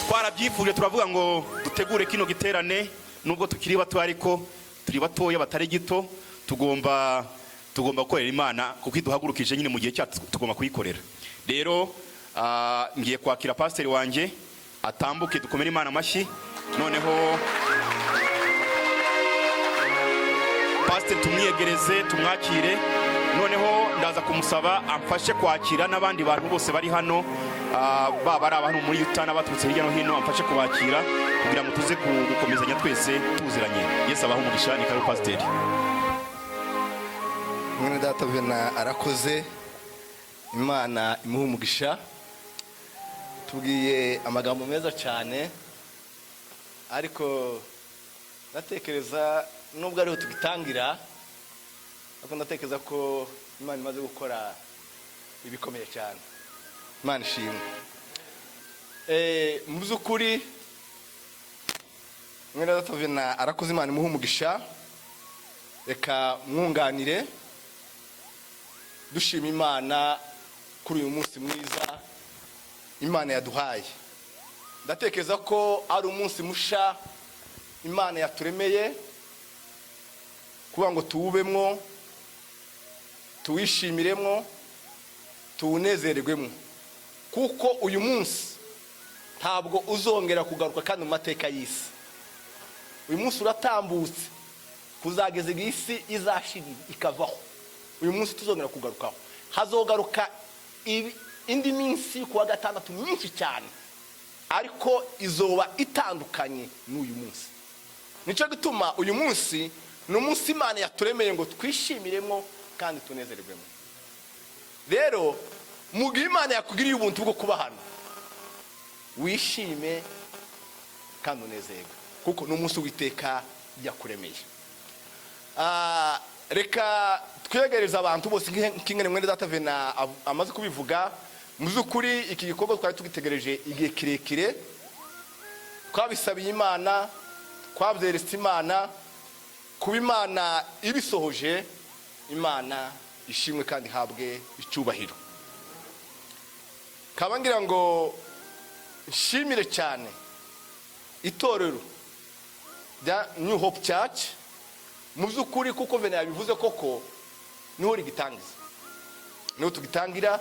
twarabyifuje turavuga ngo dutegure kino giterane nubwo tukiri bato ariko turi batoya batari gito tugomba gukorera Imana kuko iduhagurukije nyine mu gihe cyacu tugomba kuyikorera. Rero ngiye kwakira pastor wanje atambuke dukomere Imana amashyi. Noneho pastor tumwiyegereze tumwakire. Noneho ndaza kumusaba amfashe kwakira n'abandi bantu bose bari hano baba ari abantu muri Utah baturutse hirya no hino, amfashe kubakira kugira ngo tuze gukomezanya twese tuziranye. Yesu abaho umugisha. Ni karo pastor. Mwene data Vena arakoze, Imana imuha umugisha. Tubwiye amagambo meza cyane, ariko natekereza nubwo ariho tugitangira, ariko natekereza ko Imana imaze gukora ibikomeye cyane. Imana ishimwe. Mu by'ukuri mwene data Vena arakoze, Imana imuha umugisha. Reka mwunganire dushima Imana kuri uyu munsi mwiza Imana yaduhaye. Ndatekereza ko ari umunsi musha Imana yaturemeye kuba ngo tuwubemwo, tuwishimiremwo, tuwunezererwemo, kuko uyu munsi ntabwo uzongera kugaruka kandi mu mateka y'isi. Uyu munsi uratambutse kuzageza igihe isi izashirira ikavaho. Uyu munsi tuzongera kugarukaho. Hazogaruka indi minsi kuwa gatandatu myinshi cyane, ariko izoba itandukanye n'uyu munsi. Nico gituma uyu munsi ni umunsi Imana yaturemeye ngo twishimiremo kandi tunezererwemo. Rero mu gihe Imana yakugiriye ubuntu bwo kuba hano, wishime kandi unezerwe, kuko ni umunsi w'iteka yakuremeye. Reka twegereza abantu bose nk'ingene mwene data Vena amaze kubivuga. Mu by'ukuri iki gikorwa twari tugitegereje igihe kirekire, twabisabiye Imana, twabyeretse Imana, kuba Imana ibisohoje. Imana ishimwe kandi habwe icyubahiro. Kabangira ngo nshimire cyane itorero rya New Hope Church. Mu by'ukuri kuko Vena yabivuze koko niho rigitangiza, niho tugitangira,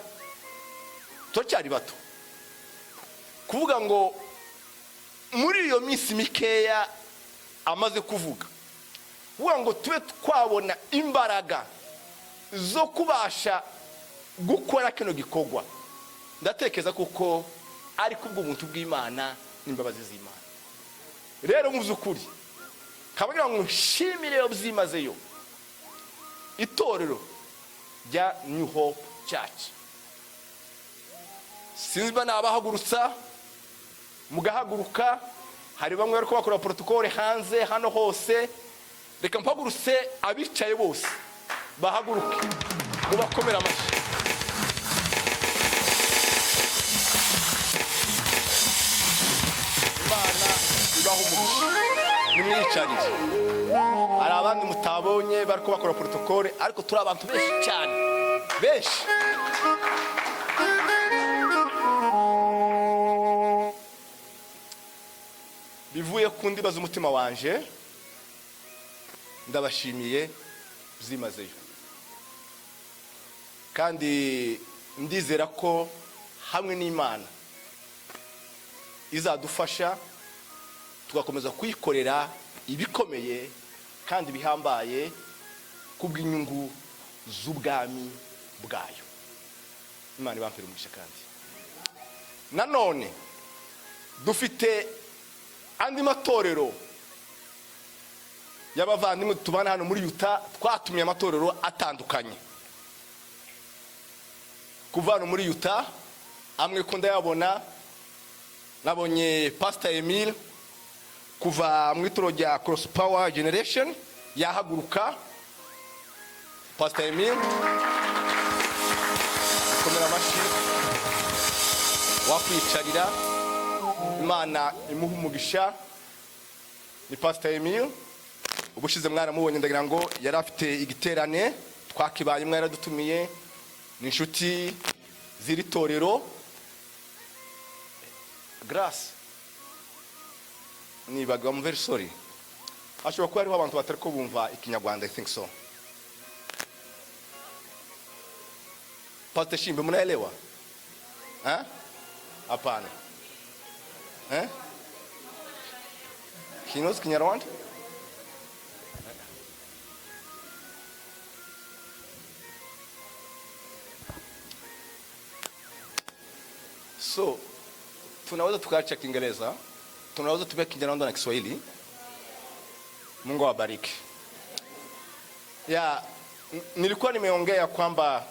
turacyari bato. Kuvuga ngo muri iyo minsi mikeya amaze kuvuga ngo tube twabona imbaraga zo kubasha gukora kino gikorwa, ndatekereza kuko ari kubw'ubuntu bw'Imana n'imbabazi z'Imana. Rero mu by'ukuri kabagira ngo nshimire yo byimazeyo itorero rya New Hope Church. Sinziba nabahagurutsa mugahaguruka, hari bamwe bari bakora protocole hanze hano hose. Reka mpagurutse abicaye bose bahaguruke ngo bakomera amashyi. Imana ibaho umugisha. Nimwicarire. Hari abandi mutabonye bari bakora protocole, ariko turi abantu benshi cyane, benshi. Bivuye ku ndibaza umutima wanje, ndabashimiye byimazeyo, kandi ndizera ko hamwe n'Imana izadufasha tugakomeza kuyikorera ibikomeye kandi bihambaye kubw'inyungu z'ubwami bwayo. Imana ibampere umugisha. Kandi nanone dufite andi matorero y'abavandimwe tubana hano muri Utah. Twatumiye amatorero atandukanye kuva hano muri Utah. Amwe ko ndayabona, nabonye Pastor Emile kuva mu itoro rya Cross Power Generation yahaguruka. Pastor Emile komera amashyi, wakwicarira. Imana imuha umugisha. Ni Pastor Emile. Ubushize mwaramubonye, ndagira ngo yari afite igiterane twakibaye, mwaradutumiye. Ni inshuti ziri torero Grace nibaga, I'm very sorry. Ashobora kuba hariho abantu batari ko bumva ikinyarwanda, I think so. Pastor Shimbe, mnaelewa? Hapana. He knows Kinyarwanda? So, tunaweza tukaacha Kiingereza, tunaweza tumia Kinyarwanda na Kiswahili. Mungu awabariki. Nilikuwa nimeongea kwamba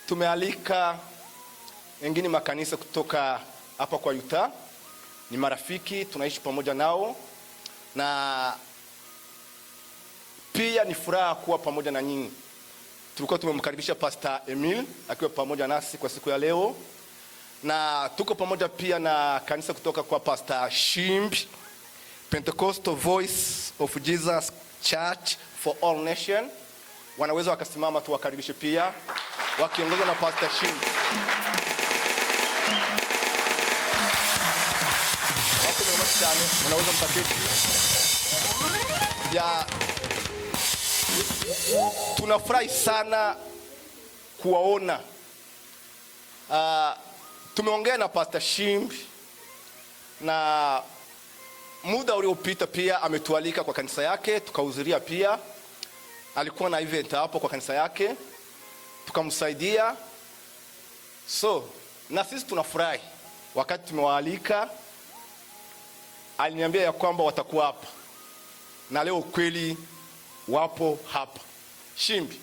tumealika wengine makanisa kutoka hapa kwa Utah. Ni marafiki, tunaishi pamoja nao, na pia ni furaha kuwa pamoja na nyinyi. Tulikuwa tumemkaribisha Pastor Emil akiwa pamoja nasi kwa siku ya leo, na tuko pamoja pia na kanisa kutoka kwa Pastor Shimbi, Pentecostal Voice of Jesus Church for All Nation. Wanaweza wakasimama tuwakaribishe pia, wakiongozwa na Pastor Shimbi. Unaweza mpaketi. Tunafurahi sana kuwaona. Tumeongea na Pastor Shimbi, na muda uliopita pia ametualika kwa kanisa yake, tukahudhuria pia. Alikuwa na event hapo kwa kanisa yake, tukamsaidia. So, na sisi tunafurahi wakati tumewaalika. Aliniambia ya kwamba watakuwa hapa, na leo kweli wapo hapa. Shimbi,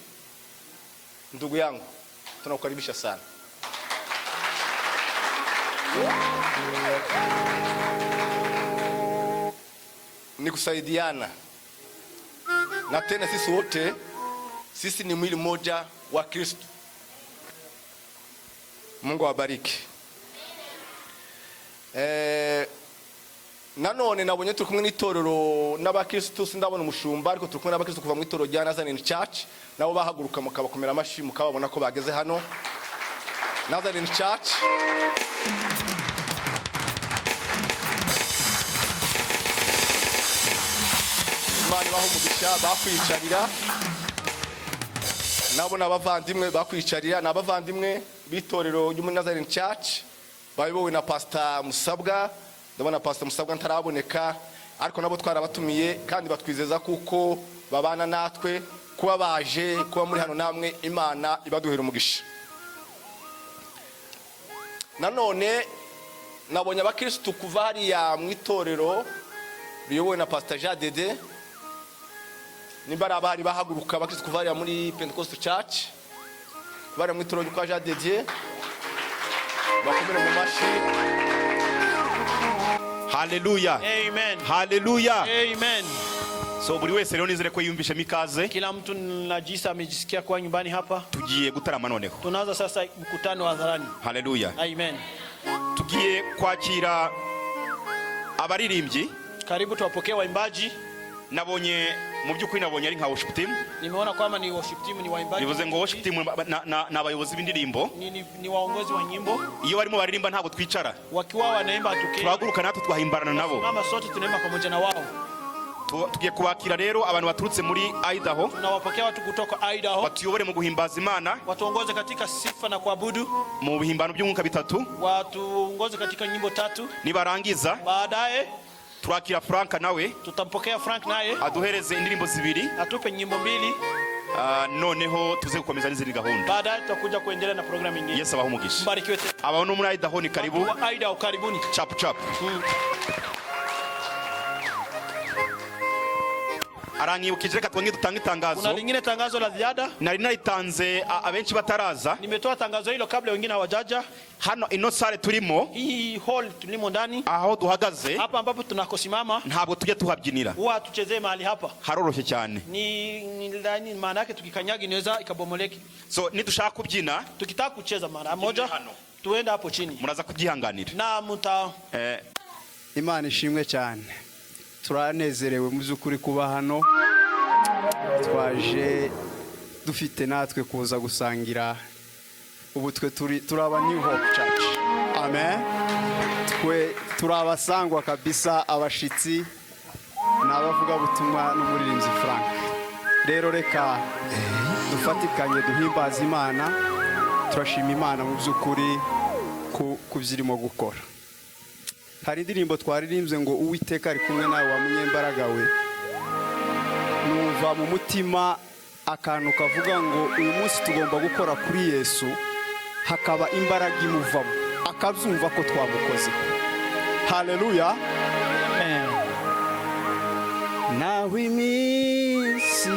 ndugu yangu, tunakukaribisha sana. Ni kusaidiana, na tena sisi wote, sisi ni mwili mmoja wa Kristo. Mungu awabariki. Nanone nabonye turi kumwe n'itorero n'abakristo, sindabona umushumba, ariko turi kumwe n'abakristo kuva mu itorero rya Nazarene Church. Nabo bahaguruka mukabakomera amashi, mukababona ko bageze hano. Nazarene Church, Imana baho umugisha, bakwicarira. Nabo n'abavandimwe bakwicarira, n'abavandimwe b'itorero ry'umu Nazarene Church bayobowe na Pastor Musabwa. Ndabona Pastor Musabwa ntaraboneka, ariko nabo twarabatumiye kandi batwizeza kuko babana natwe, kuba baje kuba muri hano namwe Imana ibaduhera umugisha. Nanone nabonye abakristo kuva hariya mu itorero riyobowe na Pastor Jadede, nimbara bari bahaguruka abakristo kuva hariya muri Pentecostal Church, bari mu itorero kwa Jadede, bakomere mu mashi. Hallelujah. Amen. Hallelujah. Amen. So buri wese rero nizere ko yumvishe mikaze. Kila mtu najisa amejisikia kwa nyumbani hapa. Tugiye gutarama noneho. Tunaanza sasa mkutano wa hadharani. Hallelujah. Amen. Tugiye kwakira abaririmbyi. Karibu tuwapokee waimbaji. Nabonye mu by'ukuri nabonye ari nka worship team. Nimeona kwamba ni worship team, ni waimbaji. Bivuze ngo worship team na abayobozi b'indirimbo. Ni waongozi wa nyimbo. Iyo barimo baririmba ntabwo twicara. Wakiwa wanaimba tukee. Turahaguruka natwe twahimbarana nabo. Mama sote tunaimba pamoja na wao. Tugiye kubakira rero abantu baturutse muri Idaho. Tunawapokea watu kutoka Idaho. Batuyobore mu guhimbaza Imana. Watuongoze katika sifa na kuabudu. Mu bihimbano by'umwuka bitatu. Watuongoze katika nyimbo 3. Nibarangiza. Baadaye turakira Frank nawe. Tutampokea Frank naye. Aduhereze indirimbo 2. Atupe nyimbo 2. Noneho tuze gukomeza n'izindi gahunda. Baadaye tutakuja kuendelea na program nyingine. Yesu abaho umugisha. Mbarikiwe. Abantu muri Idaho ni karibu. Idaho karibuni. Chap chap. Aranyibukije reka twongere dutanga itangazo. Kuna lingine tangazo la ziada? Nari naritanze abenshi bataraza. Nimetoa tangazo hilo kabla wengine hawajaja. Hano ino sale turimo. Hii hall tulimo ndani. Aho duhagaze. Hapa ambapo tunakosimama. Ntabwo tujye tuhabyinira. Huwa tuchezee mahali hapa. Haroroshye cyane. Ni maana yake tukikanyaga inaweza ikabomoleki. So nitushaka kubyina. Tukitaka kucheza mara moja. Tuenda hapo chini. Muraza kugihanganira. Na muta. Imana ishimwe cyane. Turanezerewe mu by'ukuri kuba hano. Twaje dufite natwe kuza gusangira ubu twe turaba New Hope Church. Amen. twe turi abasangwa kabisa, abashitsi ni abavugabutumwa n'umuririmbyi Frank. Rero reka dufatikanye duhimbaza Imana, turashima Imana mu by'ukuri ku byirimo gukora. Hari indirimbo twaririmbye ngo Uwiteka ari kumwe nawe wa munyembaraga we. Numva mu mutima akantu kavuga ngo uyu munsi tugomba gukora kuri Yesu, hakaba imbaraga imuvamo, akabyumva ko twamukozeho. Haleluya. Naho iminsi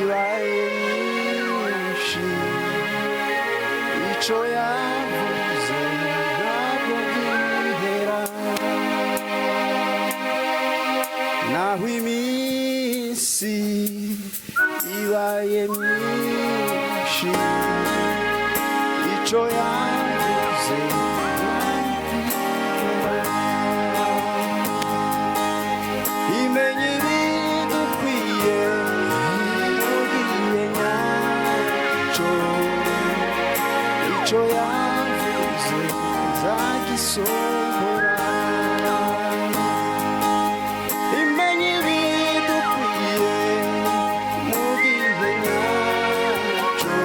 ibaye myinshi, icyo yavuze ntabwo gihera. Naho iminsi ibaye myinshi, icyo yavuze imenye ibidukwiye mugihe nyacyo, icyo yavuze zagisohora. Imenye ibidukwiye mugihe nyacyo,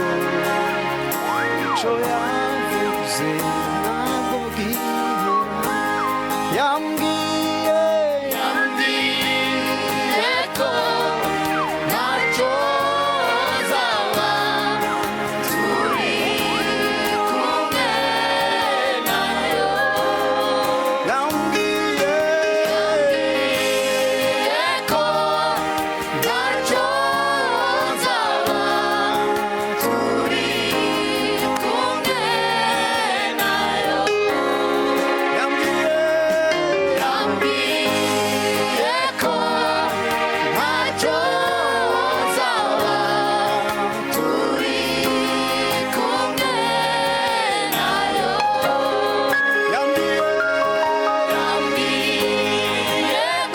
icyo yavuze ntabwo gihera. Yambwiye ko ntacyo zaba turi kumwe nayo. Yambwiye ko ntacyo zaba turi kumwe nayo. Yambwiye ko ntacyo zaba turi kumwe nayo. Yambwiye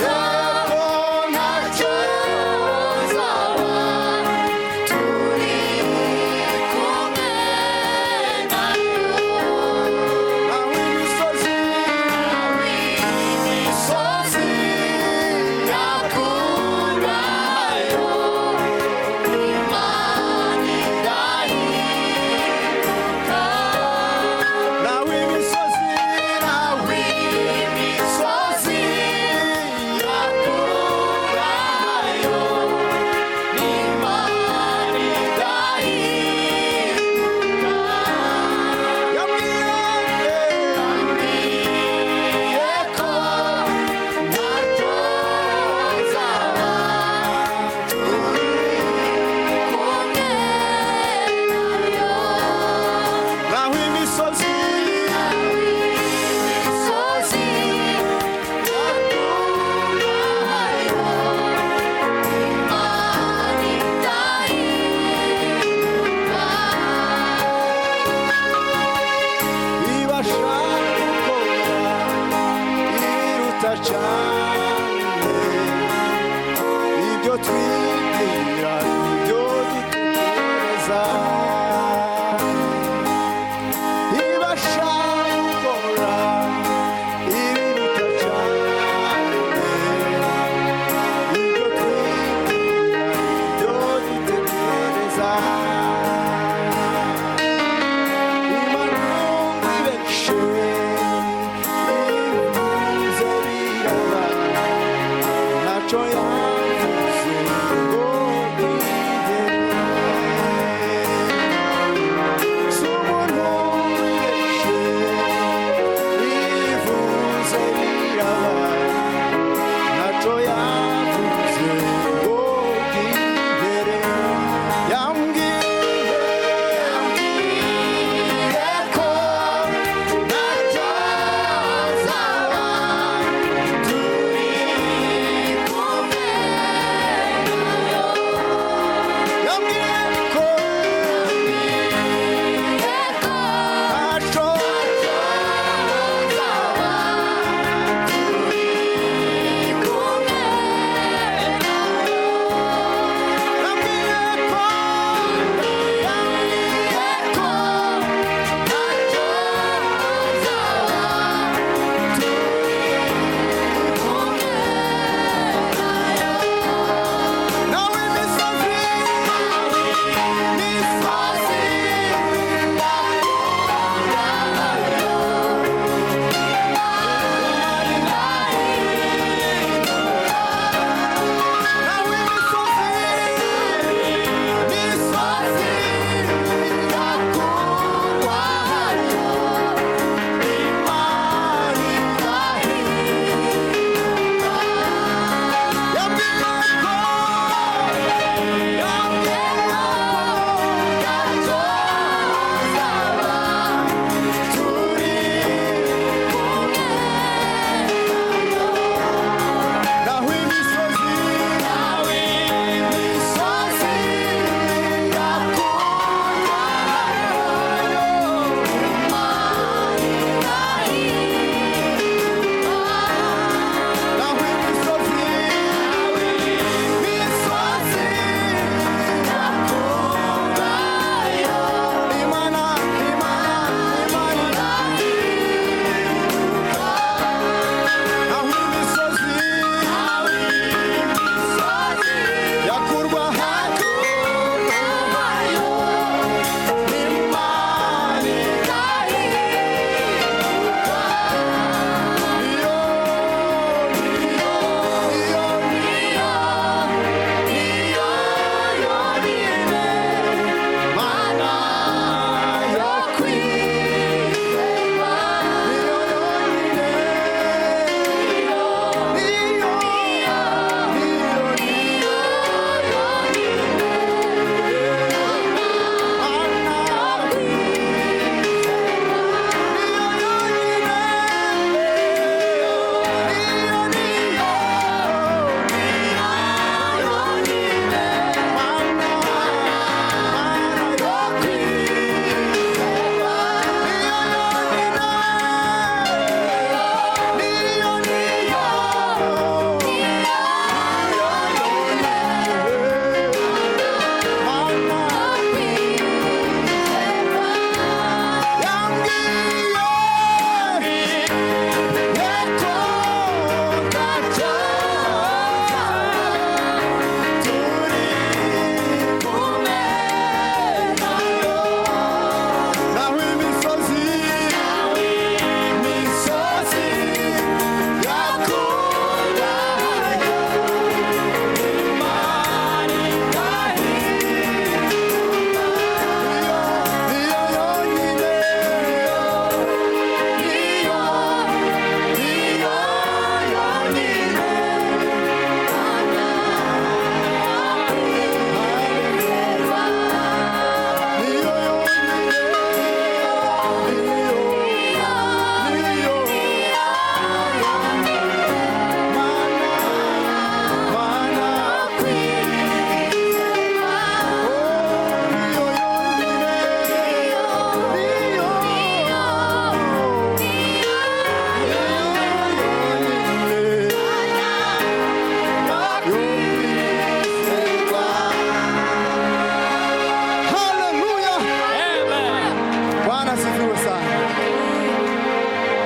ko ntacyo zaba turi kumwe nayo. Naho imisozi yakurayo, Imana irahinduka. Naho imisozi yakurayo, Imana irahinduka. Yambwiye ko ntacyo zaba turi kumwe nayo. Naho imisozi yakurayo, Imana irahinduka. Ibasha gukora ibiruta cyane ibyo twibwira, ibyo dutekereza. Ibasha gukora ibiruta cyane ibyo twibwira, ibyo dutekereza. Imana ibeshe, ibivuze biraba.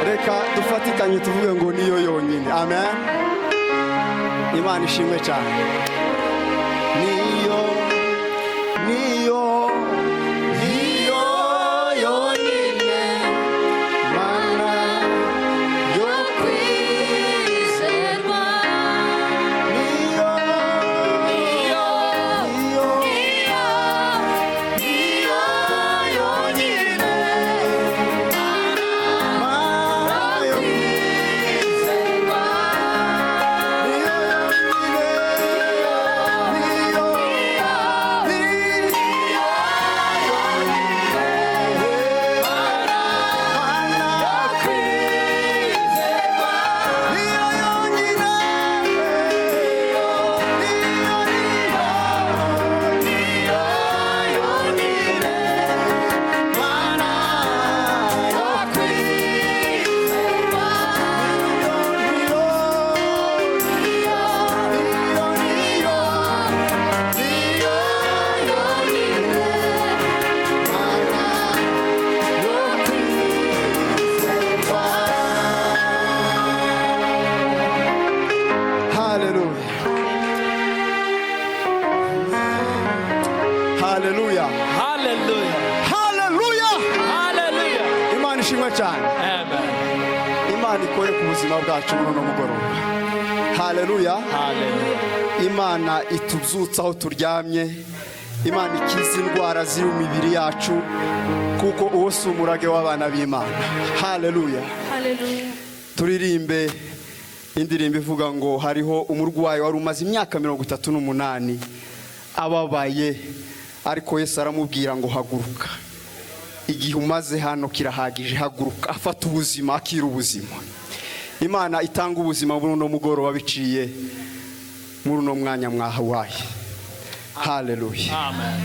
reka dufatikanye tuvuge ngo niyo yonyine. Amen. Imana ishimwe cyane. Niyo yonyine Mana yo kwizerwa. Niyo yonyine Mana yo kwizerwa. Hallelujah. Hallelujah. Hallelujah. Hallelujah. Imana ishimwe cyane. Amen. Imana ikore ku buzima bwacu no mugoroba. Hallelujah. Hallelujah. Imana itubyutsa aho turyamye. Imana ikiza indwara ziri mu mibiri yacu kuko uwo si umurage w'abana b'Imana. Hallelujah. Hallelujah. Turirimbe indirimbo ivuga ngo hariho umurwayi wari umaze imyaka 38 ababaye, ariko Yesu aramubwira ngo haguruka, igihe umaze hano kirahagije, haguruka, afata ubuzima, akira ubuzima. Imana itanga ubuzima muri uno mugoroba biciye muri uno mwanya mwahawaye. Hallelujah. Amen.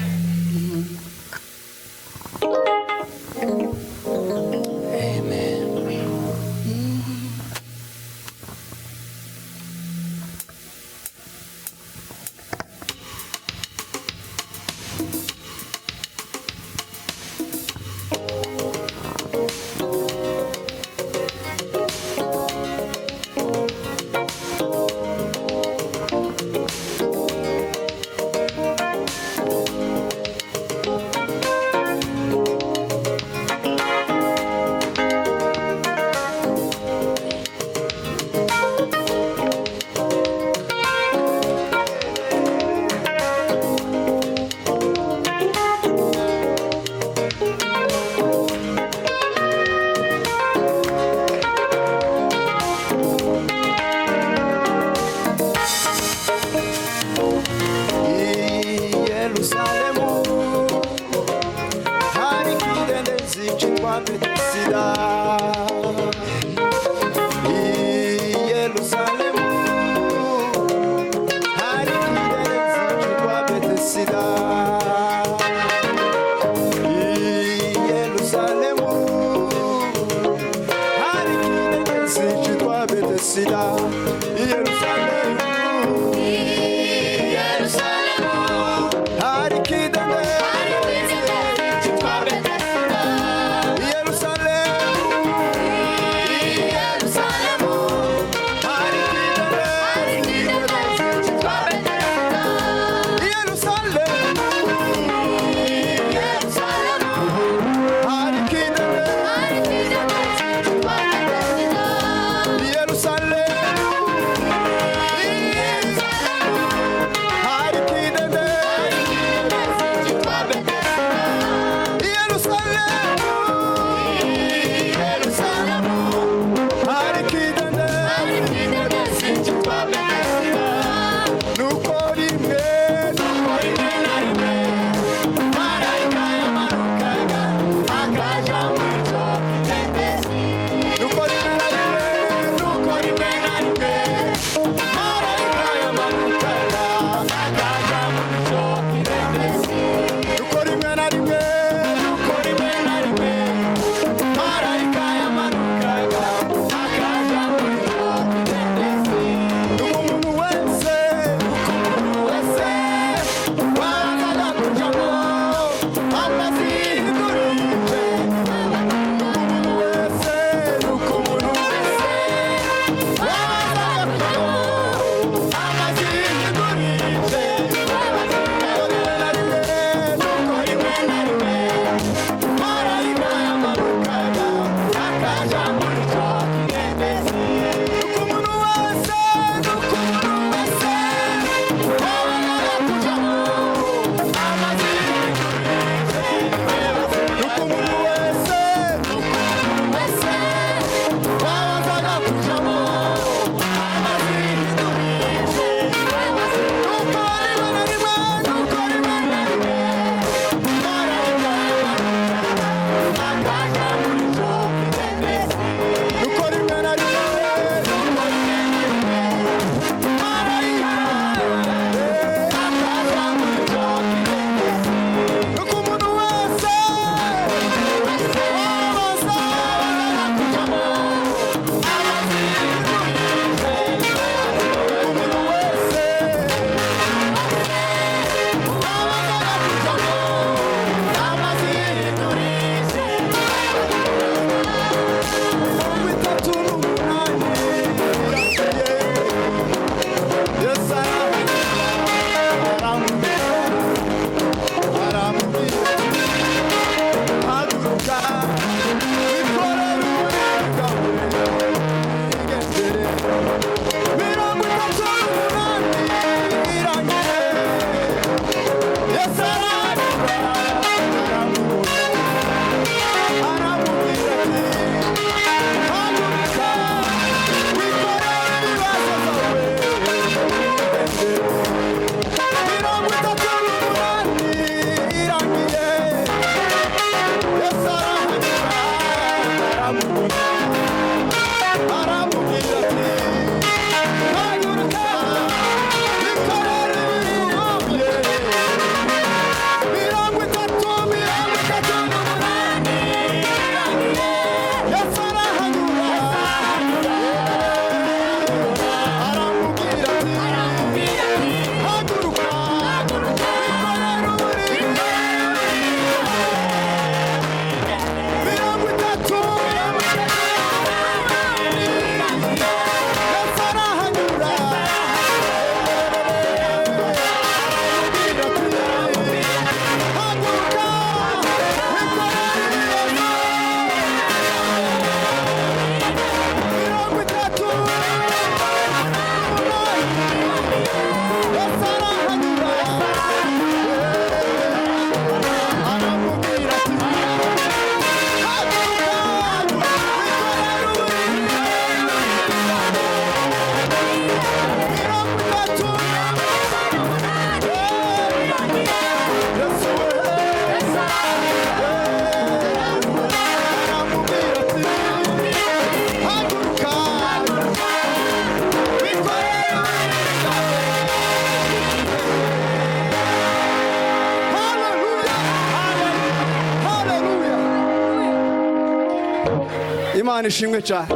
Imana ishimwe cyane.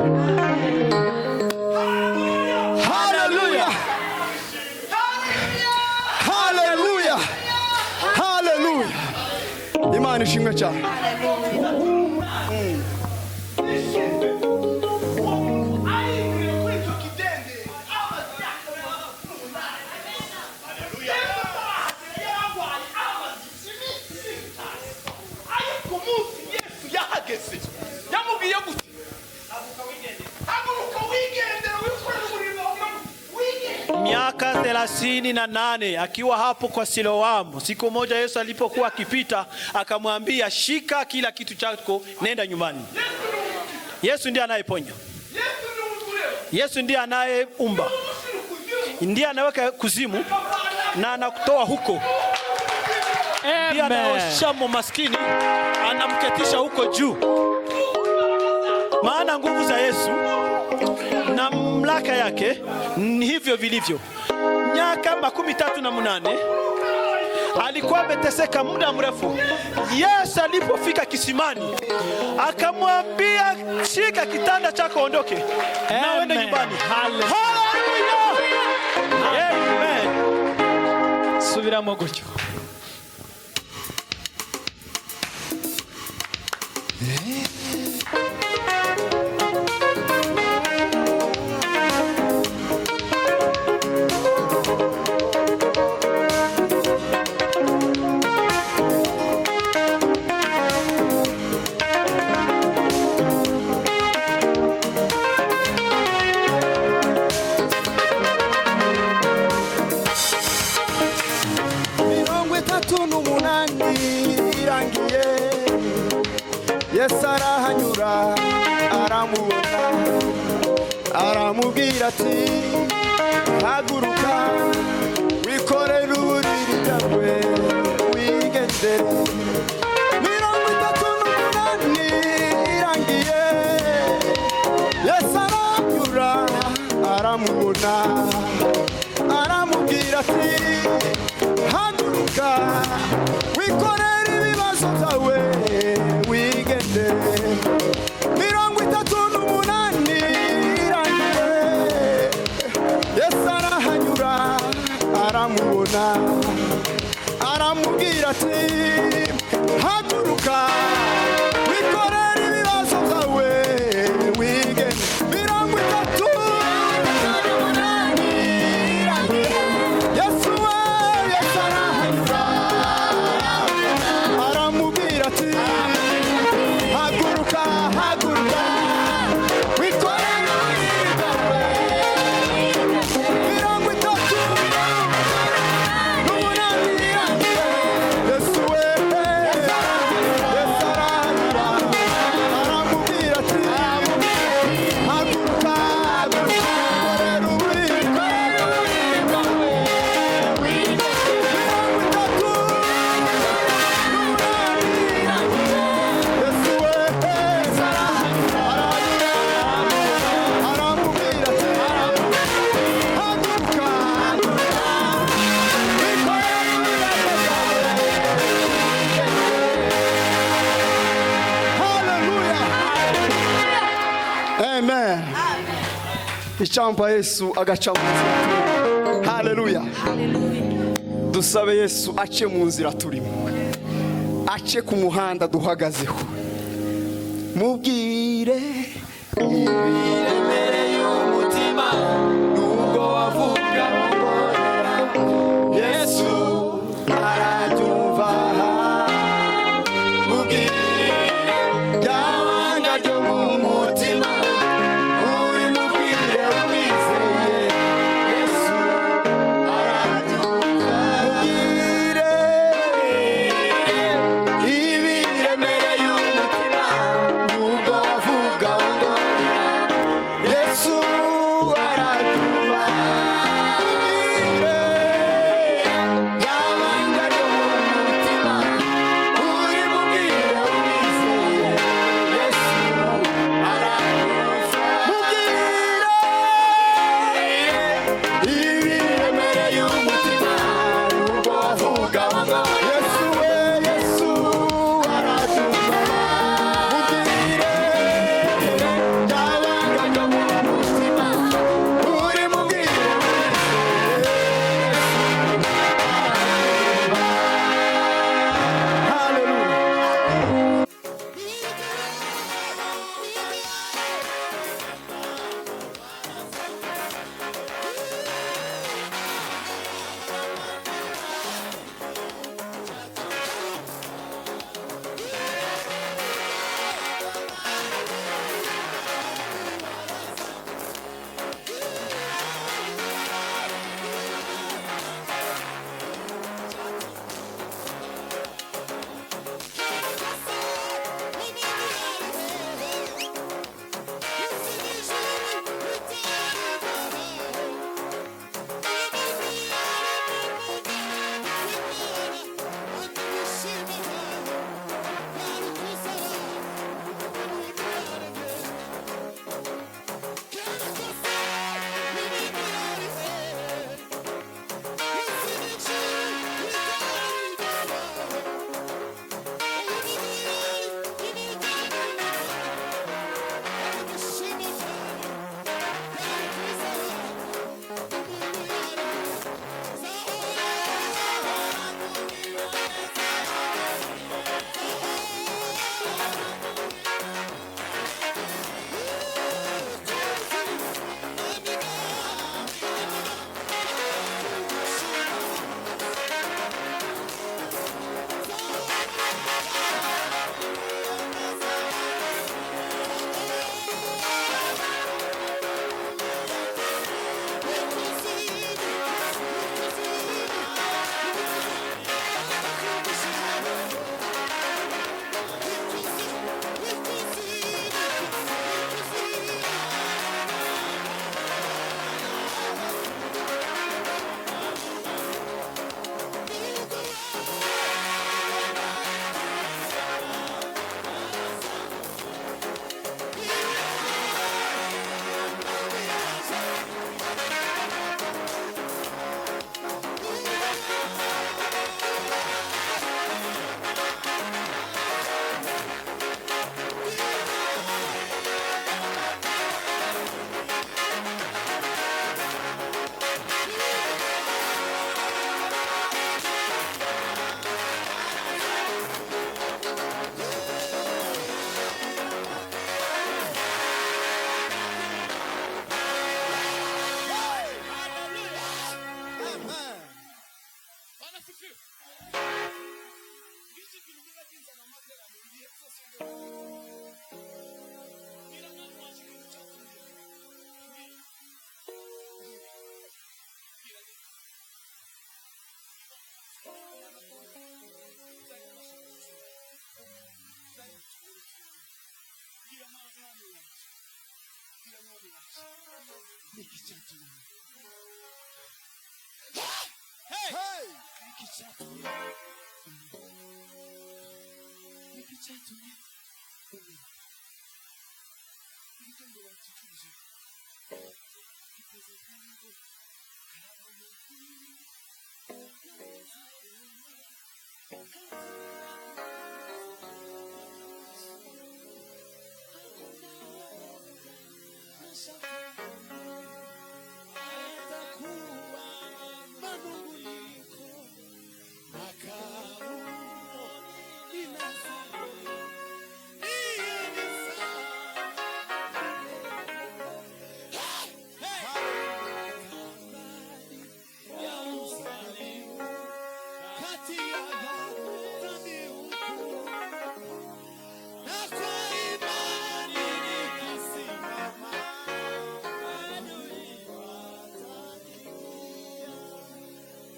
Haleluya. Haleluya. Haleluya. Imana ishimwe cyane. Miaka 38 akiwa hapo kwa Siloamu, siku moja Yesu alipokuwa akipita akamwambia, shika kila kitu chako, nenda nyumbani. Yesu ndiye anayeponya. Yesu ndiye anayeumba. Ndiye anaweka kuzimu na anakutoa huko. Ndiye anaosha maskini, anamketisha huko juu. Maana nguvu za Yesu na mamlaka yake ni hivyo vilivyo. Miaka 38 alikuwa ameteseka muda mrefu. Yesu alipofika kisimani akamwambia, shika kitanda chako, ondoke na uende nyumbani. Haleluya. Amen. Subiramo gutyo. Yesu arahanyura aramubona aramubwira ati, haguruka wikorere uburiri bwawe wigendere. 38 irangiye, Yesu arahanyura aramubona aramubwira ati, haguruka wikorere ibibazo byawe wigendere. 38 irangiye, Yesu arahanyura aramubona aramubwira ati, haguruka wikorere ibibazo byawe wigendere. 38 irangiye, Yesu arahanyura aramubwira ati, haguruka haguruka wikorere ibibazo Icampa Yesu agaca mu nzira. Haleluya. Dusabe Yesu ace mu nzira turimo, ace ku muhanda duhagazeho. Mubwire ibiremereye umutima, nubwo wavuga ngorera, Yesu arabyumva. Mubwire byabanga ryo mu mutima,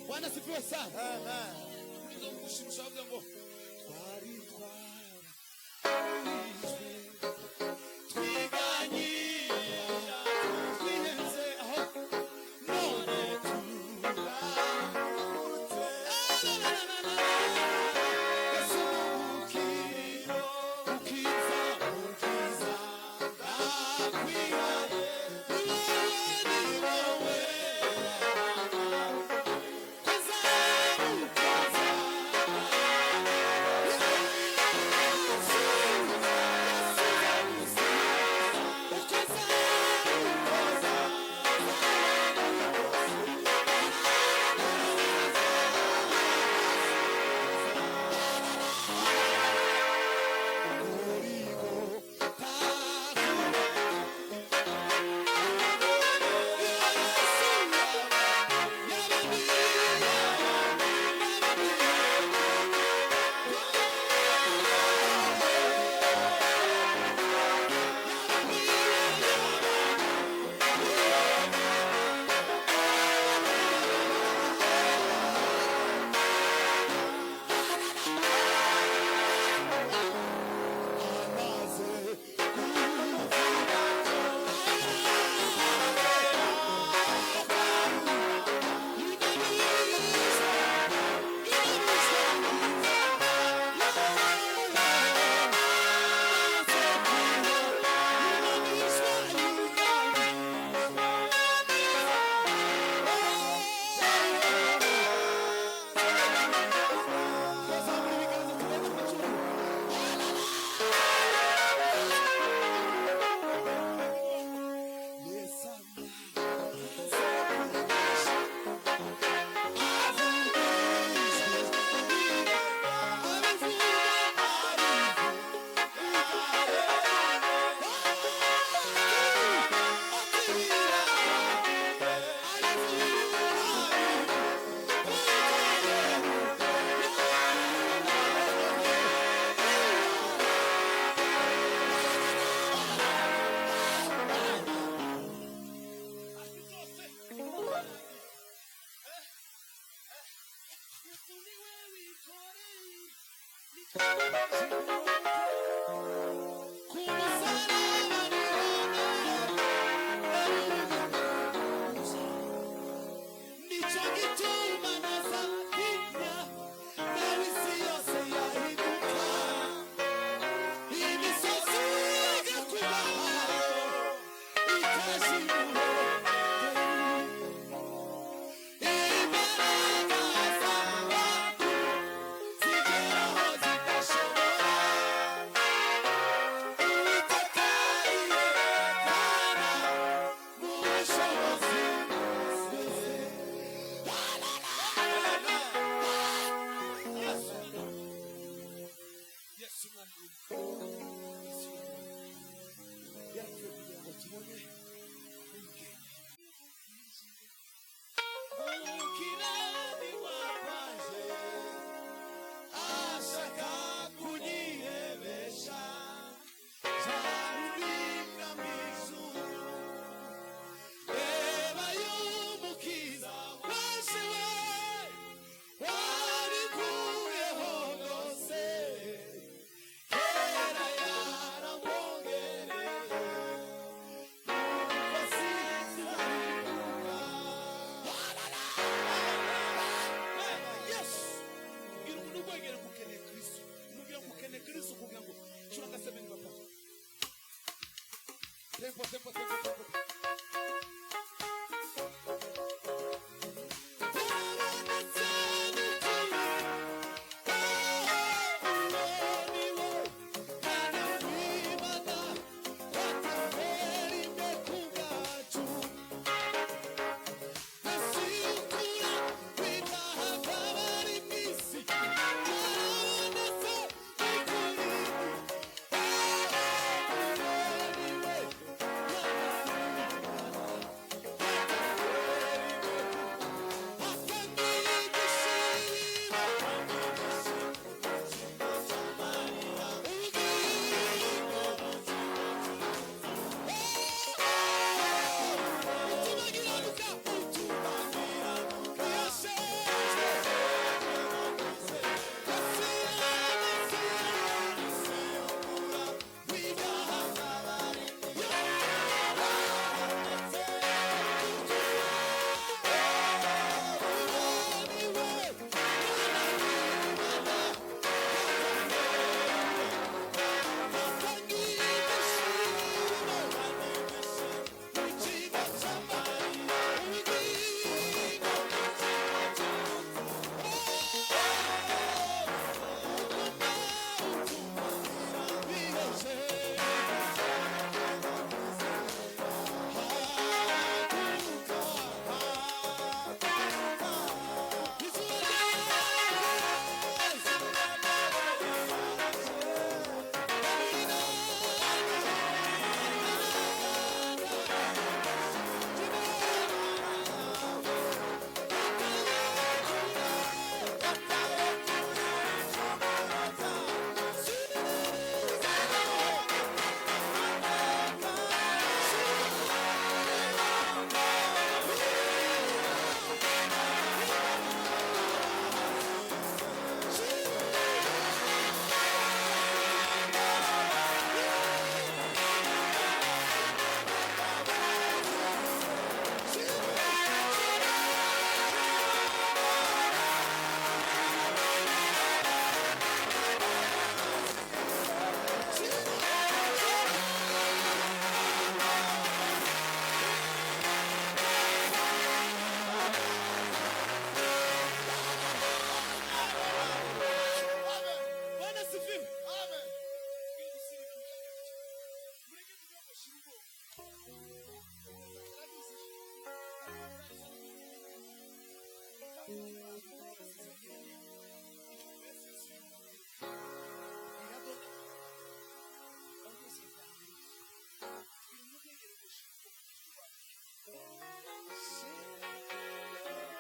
Bwana sifiwe sana. Amen. Mkushimsha ngo twari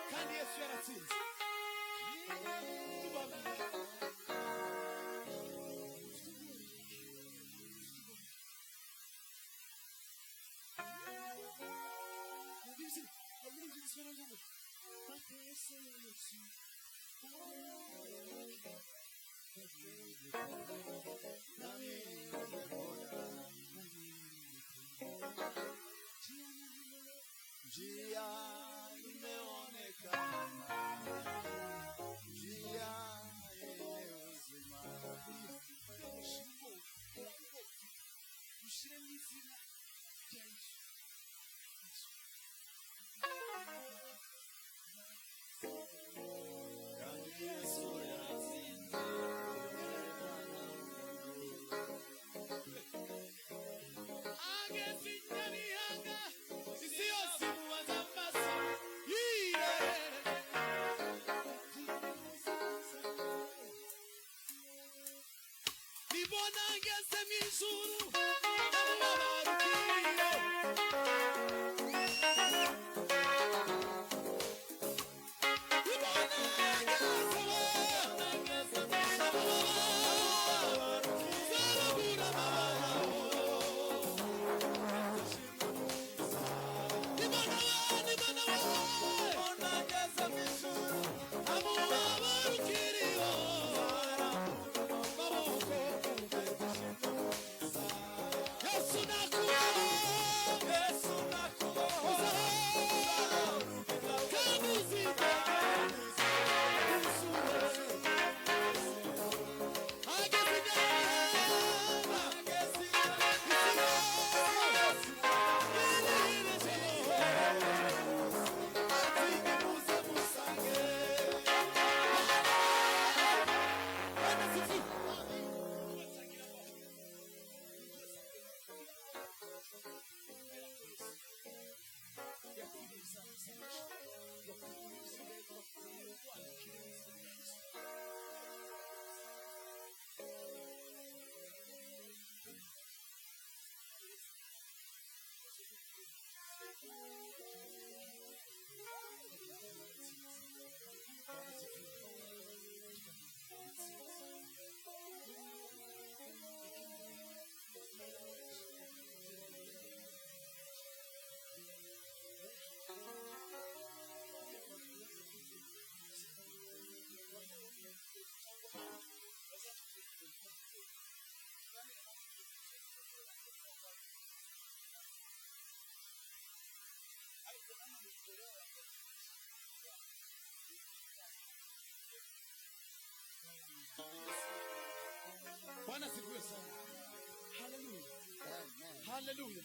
kandi Yesu yaratsinze. Njia imeonekana, njia yenye uzima. Ushireni izina rya Yesu. Kandi Yesu yaratsinze. Ageze inyamihanga, isi yose imubaza amaso. Nibona ngeze mu ijuru, ndamubabara Bwana sifiwe sana. Haleluya. Haleluya.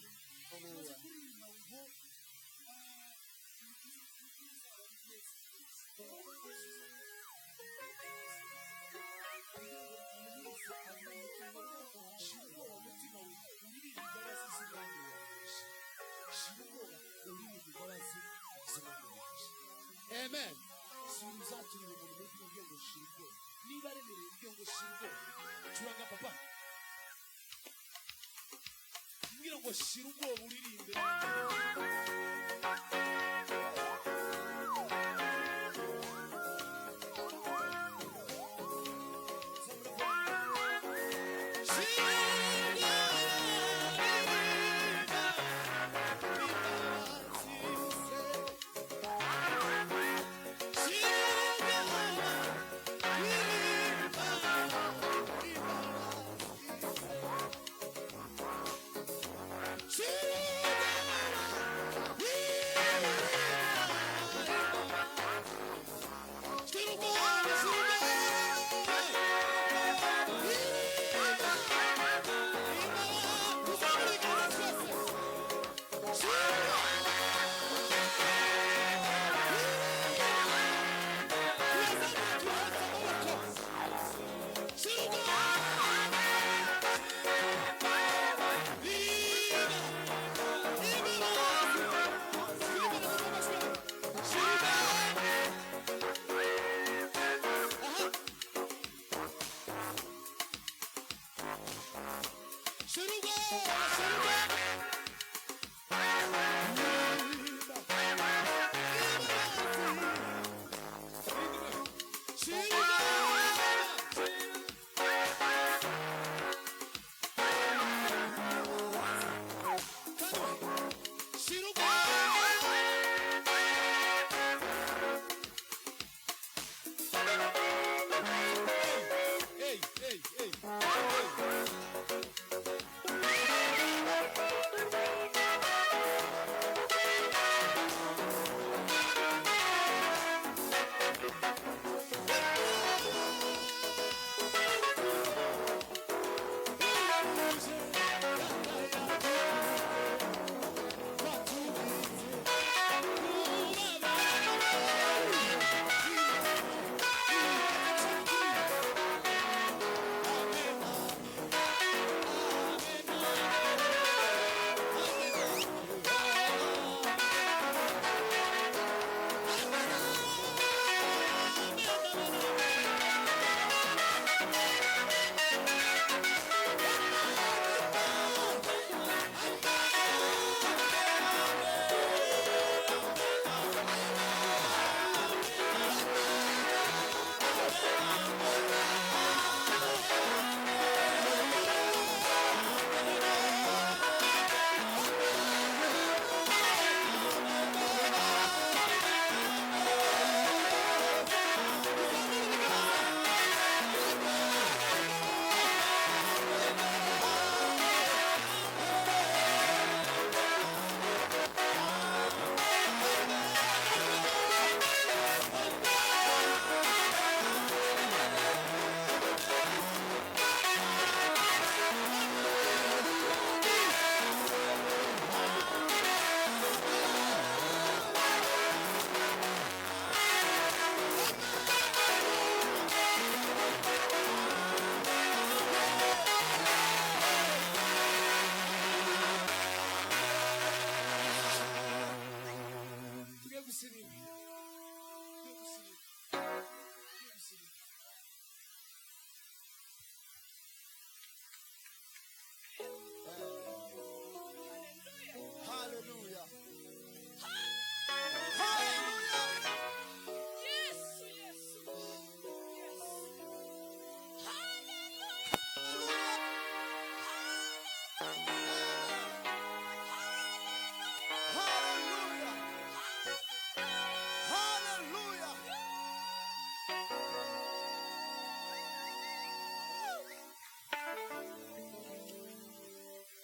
Amen. Sinzaturi mu muntu w'ibyo ngo shirwe. Niba ari mu ibyo ngo shirwe. Curanga papa. Ngira ngo shirwe buririmbe.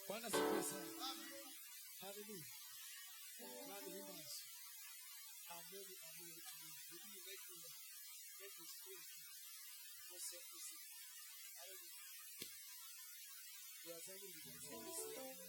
Bwana sifiwe sana. Haleluya. Bwana ni Imana. Amen, amen. Maybe you make this spirit. What's that? Hallelujah. We are telling you guys